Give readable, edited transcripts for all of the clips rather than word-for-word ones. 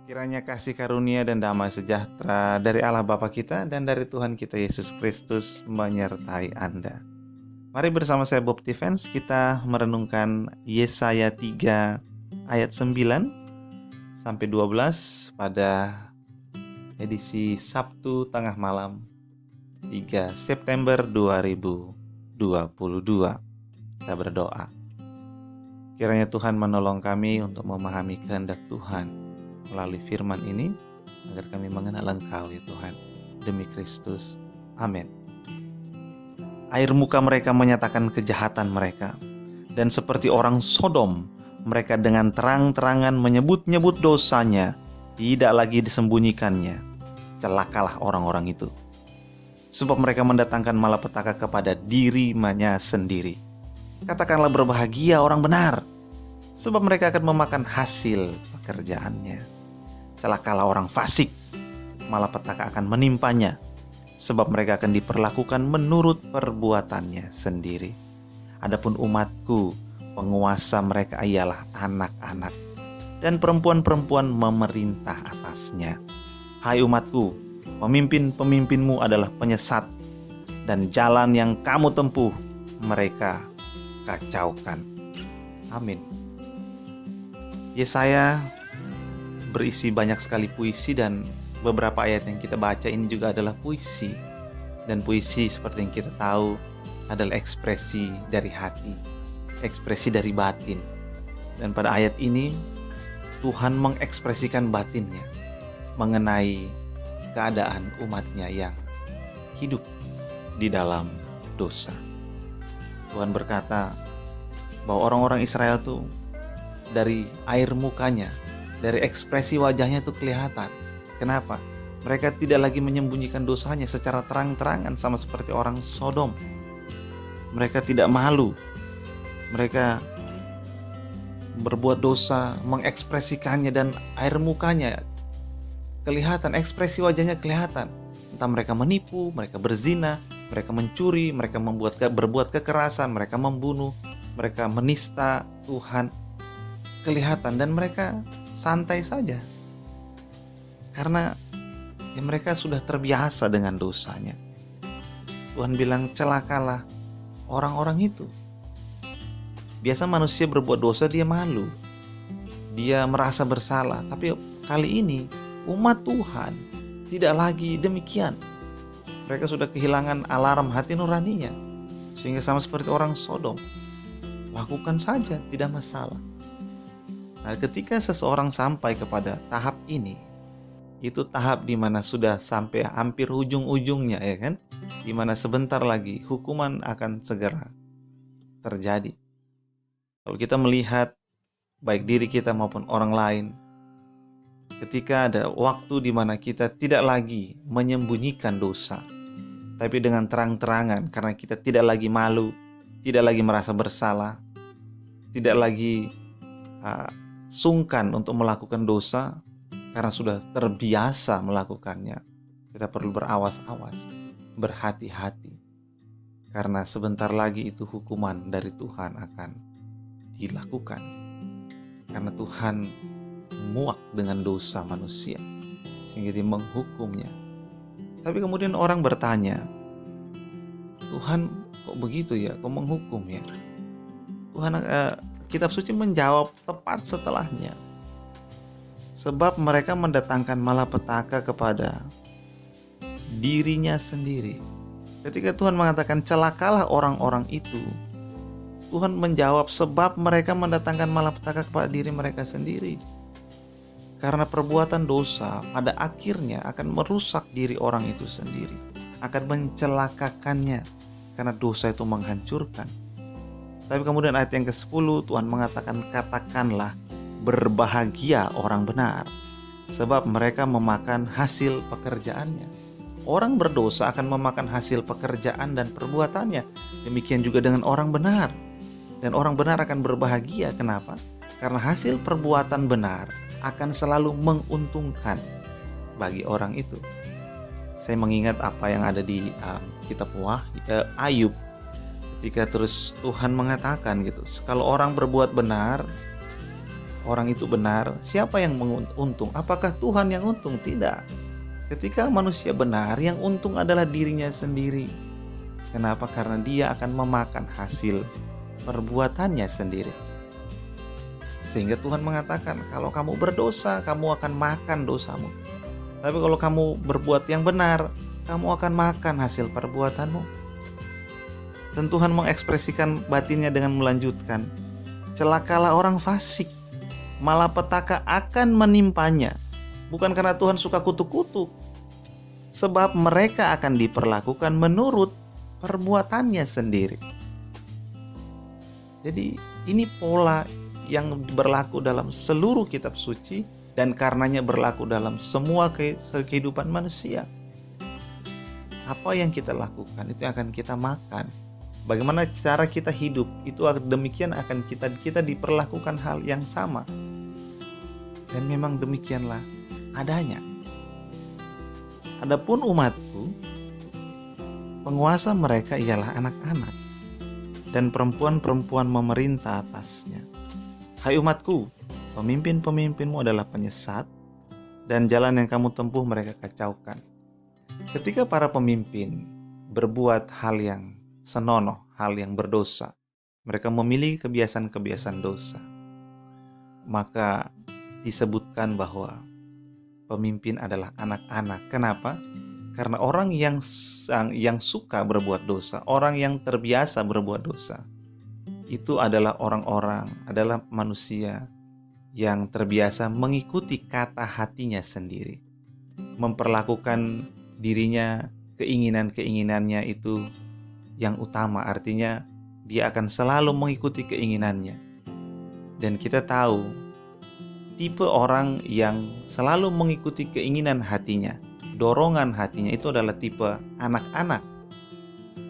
Kiranya kasih karunia dan damai sejahtera dari Allah Bapa kita dan dari Tuhan kita Yesus Kristus menyertai Anda. Mari bersama saya Bob Defense kita merenungkan Yesaya 3 ayat 9 sampai 12 pada edisi Sabtu tengah malam 3 September 2022. Kita berdoa. Kiranya Tuhan menolong kami untuk memahami kehendak Tuhan melalui firman ini, agar kami mengenal Engkau ya Tuhan, demi Kristus. Amin. Air muka mereka menyatakan kejahatan mereka, dan seperti orang Sodom, mereka dengan terang-terangan menyebut-nyebut dosanya, tidak lagi disembunyikannya. Celakalah orang-orang itu, sebab mereka mendatangkan malapetaka kepada dirinya sendiri. Katakanlah berbahagia orang benar, sebab mereka akan memakan hasil pekerjaannya. Celakalah orang fasik, malapetaka akan menimpanya, sebab mereka akan diperlakukan menurut perbuatannya sendiri. Adapun umatku, penguasa mereka ialah anak-anak, dan perempuan-perempuan memerintah atasnya. Hai umatku, pemimpin-pemimpinmu adalah penyesat, dan jalan yang kamu tempuh mereka kacaukan. Amin. Yesaya berisi banyak sekali puisi, dan beberapa ayat yang kita baca ini juga adalah puisi. Dan puisi seperti yang kita tahu adalah ekspresi dari hati, ekspresi dari batin. Dan pada ayat ini Tuhan mengekspresikan batinnya mengenai keadaan umatnya yang hidup di dalam dosa. Tuhan berkata bahwa orang-orang Israel tuh dari air mukanya, dari ekspresi wajahnya itu kelihatan. Kenapa? Mereka tidak lagi menyembunyikan dosanya secara terang-terangan sama seperti orang Sodom. Mereka tidak malu. Mereka berbuat dosa, mengekspresikannya, dan air mukanya kelihatan, ekspresi wajahnya kelihatan. Entah mereka menipu, mereka berzina, mereka mencuri, mereka berbuat kekerasan, mereka membunuh, mereka menista Tuhan. Kelihatan, dan mereka santai saja karena mereka sudah terbiasa dengan dosanya. Tuhan bilang celakalah orang-orang itu. Biasa manusia berbuat dosa dia malu, dia merasa bersalah. Tapi kali ini umat Tuhan tidak lagi demikian. Mereka sudah kehilangan alarm hati nuraninya, sehingga sama seperti orang Sodom, lakukan saja, tidak masalah. Nah, ketika seseorang sampai kepada tahap ini, itu tahap di mana sudah sampai hampir ujung-ujungnya, ya kan? Di mana sebentar lagi hukuman akan segera terjadi. Kalau kita melihat baik diri kita maupun orang lain, ketika ada waktu di mana kita tidak lagi menyembunyikan dosa, tapi dengan terang-terangan, karena kita tidak lagi malu, tidak lagi merasa bersalah, tidak lagi sungkan untuk melakukan dosa karena sudah terbiasa melakukannya. Kita perlu berawas-awas, berhati-hati, karena sebentar lagi itu hukuman dari Tuhan akan dilakukan. Karena Tuhan muak dengan dosa manusia, sehingga dia menghukumnya. Tapi kemudian orang bertanya, Tuhan kok begitu ya, kok menghukum ya? Tuhan Kitab suci menjawab tepat setelahnya. Sebab mereka mendatangkan malapetaka kepada dirinya sendiri. Ketika Tuhan mengatakan celakalah orang-orang itu, Tuhan menjawab sebab mereka mendatangkan malapetaka kepada diri mereka sendiri. Karena perbuatan dosa pada akhirnya akan merusak diri orang itu sendiri, akan mencelakakannya, karena dosa itu menghancurkan. Tapi kemudian ayat yang ke-10 Tuhan mengatakan, katakanlah berbahagia orang benar, sebab mereka memakan hasil pekerjaannya. Orang berdosa akan memakan hasil pekerjaan dan perbuatannya. Demikian juga dengan orang benar. Dan orang benar akan berbahagia. Kenapa? Karena hasil perbuatan benar akan selalu menguntungkan bagi orang itu. Saya mengingat apa yang ada di kitab Ayub. Ketika terus Tuhan mengatakan gitu, kalau orang berbuat benar, orang itu benar, siapa yang untung? Apakah Tuhan yang untung? Tidak. Ketika manusia benar, yang untung adalah dirinya sendiri. Kenapa? Karena dia akan memakan hasil perbuatannya sendiri. Sehingga Tuhan mengatakan, kalau kamu berdosa, kamu akan makan dosamu. Tapi kalau kamu berbuat yang benar, kamu akan makan hasil perbuatanmu. Dan Tuhan mengekspresikan batinnya dengan melanjutkan, celakalah orang fasik, malapetaka akan menimpanya. Bukan karena Tuhan suka kutuk-kutuk, sebab mereka akan diperlakukan menurut perbuatannya sendiri. Jadi ini pola yang berlaku dalam seluruh kitab suci dan karenanya berlaku dalam semua kehidupan manusia. Apa yang kita lakukan itu akan kita makan. Bagaimana cara kita hidup itu demikian akan kita diperlakukan hal yang sama. Dan memang demikianlah adanya. Adapun umatku, penguasa mereka ialah anak-anak dan perempuan-perempuan memerintah atasnya. Hai umatku, pemimpin-pemimpinmu adalah penyesat dan jalan yang kamu tempuh mereka kacaukan. Ketika para pemimpin berbuat hal yang senonoh, hal yang berdosa, mereka memiliki kebiasaan-kebiasaan dosa, maka disebutkan bahwa pemimpin adalah anak-anak. Kenapa? Karena orang yang suka berbuat dosa, orang yang terbiasa berbuat dosa, itu adalah adalah manusia yang terbiasa mengikuti kata hatinya sendiri, memperlakukan dirinya, keinginan-keinginannya itu yang utama, artinya dia akan selalu mengikuti keinginannya. Dan kita tahu tipe orang yang selalu mengikuti keinginan hatinya, dorongan hatinya itu adalah tipe anak-anak.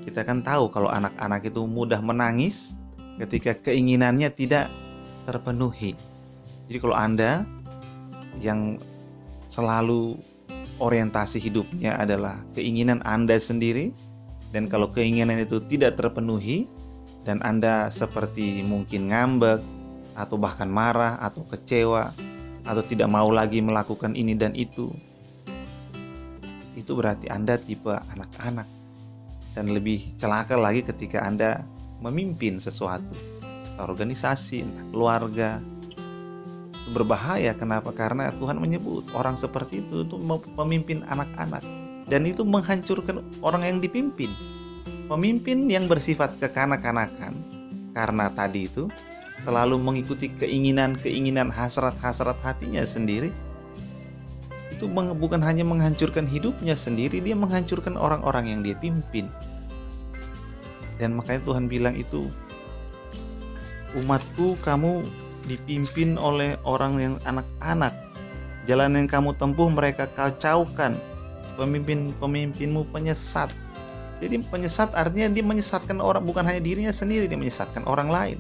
Kita kan tahu kalau anak-anak itu mudah menangis ketika keinginannya tidak terpenuhi. Jadi kalau Anda yang selalu orientasi hidupnya adalah keinginan Anda sendiri, dan kalau keinginan itu tidak terpenuhi dan Anda seperti mungkin ngambek atau bahkan marah atau kecewa atau tidak mau lagi melakukan ini dan itu berarti Anda tipe anak-anak. Dan lebih celaka lagi ketika Anda memimpin sesuatu, entah organisasi, entah keluarga. Itu berbahaya. Kenapa? Karena Tuhan menyebut orang seperti itu pemimpin anak-anak, dan itu menghancurkan orang yang dipimpin. Pemimpin yang bersifat kekanak-kanakan karena tadi itu selalu mengikuti keinginan-keinginan, hasrat-hasrat hatinya sendiri, itu bukan hanya menghancurkan hidupnya sendiri, dia menghancurkan orang-orang yang dia pimpin. Dan makanya Tuhan bilang itu, umatku kamu dipimpin oleh orang yang anak-anak, jalan yang kamu tempuh mereka kacaukan, pemimpin-pemimpinmu penyesat. Jadi penyesat artinya dia menyesatkan orang, bukan hanya dirinya sendiri, dia menyesatkan orang lain.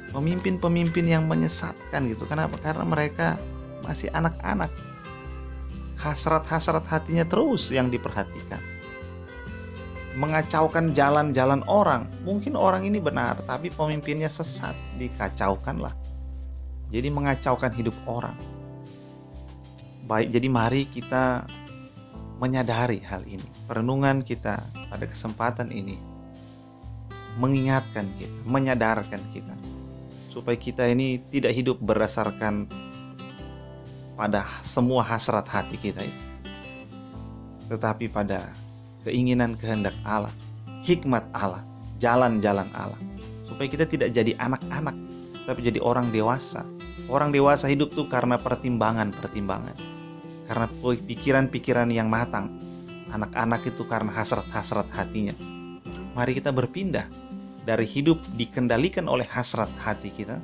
Pemimpin-pemimpin yang menyesatkan gitu. Kenapa? Karena mereka masih anak-anak. Hasrat-hasrat hatinya terus yang diperhatikan. Mengacaukan jalan-jalan orang. Mungkin orang ini benar, tapi pemimpinnya sesat, dikacaukanlah. Jadi mengacaukan hidup orang. Baik, jadi mari kita menyadari hal ini. Perenungan kita pada kesempatan ini mengingatkan kita, menyadarkan kita, supaya kita ini tidak hidup berdasarkan pada semua hasrat hati kita itu, tetapi pada keinginan kehendak Allah, hikmat Allah, jalan-jalan Allah, supaya kita tidak jadi anak-anak, tapi jadi orang dewasa. Orang dewasa hidup tuh karena pertimbangan-pertimbangan, karena pikiran-pikiran yang matang. Anak-anak itu karena hasrat-hasrat hatinya. Mari kita berpindah dari hidup dikendalikan oleh hasrat hati kita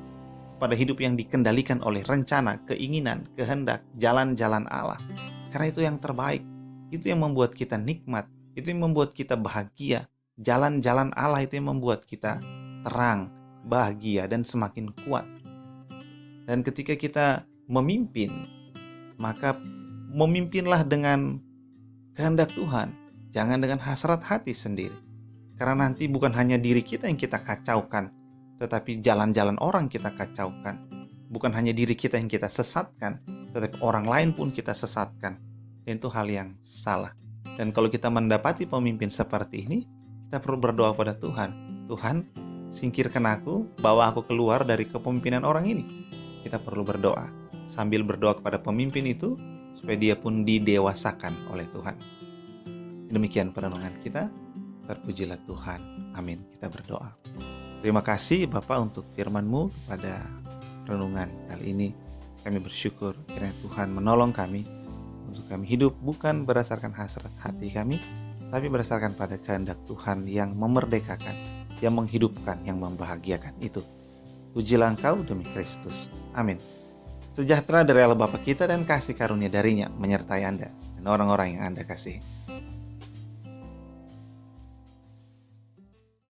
pada hidup yang dikendalikan oleh rencana, keinginan, kehendak, jalan-jalan Allah. Karena itu yang terbaik, itu yang membuat kita nikmat, itu yang membuat kita bahagia. Jalan-jalan Allah itu yang membuat kita terang, bahagia, dan semakin kuat. Dan ketika kita memimpin, maka memimpinlah dengan kehendak Tuhan, jangan dengan hasrat hati sendiri. Karena nanti bukan hanya diri kita yang kita kacaukan, tetapi jalan-jalan orang kita kacaukan. bukan hanya diri kita yang kita sesatkan, tetapi orang lain pun kita sesatkan. Dan itu hal yang salah. Dan kalau kita mendapati pemimpin seperti ini, kita perlu berdoa pada Tuhan. Tuhan, singkirkan aku, bawa aku keluar dari kepemimpinan orang ini. Kita perlu berdoa. Sambil berdoa kepada pemimpin itu, supaya dia pun didewasakan oleh Tuhan. Demikian perenungan kita. Terpujilah Tuhan. Amin. Kita berdoa. Terima kasih Bapak untuk firman-Mu pada renungan kali ini. Kami bersyukur kiranya Tuhan menolong kami untuk kami hidup bukan berdasarkan hasrat hati kami, tapi berdasarkan pada kehendak Tuhan yang memerdekakan, yang menghidupkan, yang membahagiakan itu. Pujilah Engkau demi Kristus. Amin. Sejahtera dari Allah Bapa kita dan kasih karunia darinya menyertai Anda dan orang-orang yang Anda kasihi.